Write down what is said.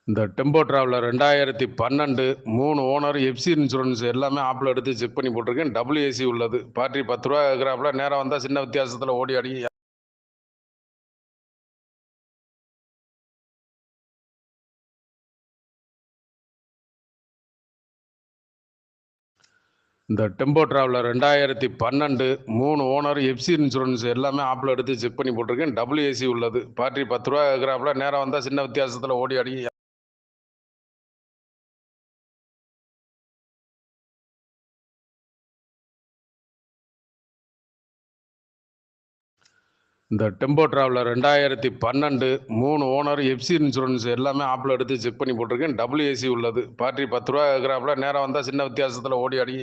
இந்த tempo traveller 2012 3 owner FC insurance எல்லாமே ஆப்ல எடுத்து செக் பண்ணி போட்டிருக்கேன். டபுள் ஏசி உள்ளது. பேட்டரி ரூ. 10 கேட்குறாப்புல. நேரா வந்தா சின்ன வித்தியாசத்துல ஓடி ஆடி இந்த tempo traveller 2012 3 owner FC insurance எல்லாமே ஆப்ல எடுத்து செக் பண்ணி போட்டிருக்கேன். டபுள் ஏசி உள்ளது. பேட்டரி ரூ. 10 கேட்குறாப்புல. நேரா வந்தா சின்ன வித்தியாசத்துல ஓடி ஆடி இந்த tempo traveller 2012 3 owner FC insurance எல்லாமே ஆப்ல எடுத்து செக் பண்ணி போட்டிருக்கேன். டபுள் ஏசி உள்ளது. பேட்டரி ரூ. 10 கேட்குறாப்புல. நேரா வந்தா சின்ன வித்தியாசத்துல ஓடி ஆடி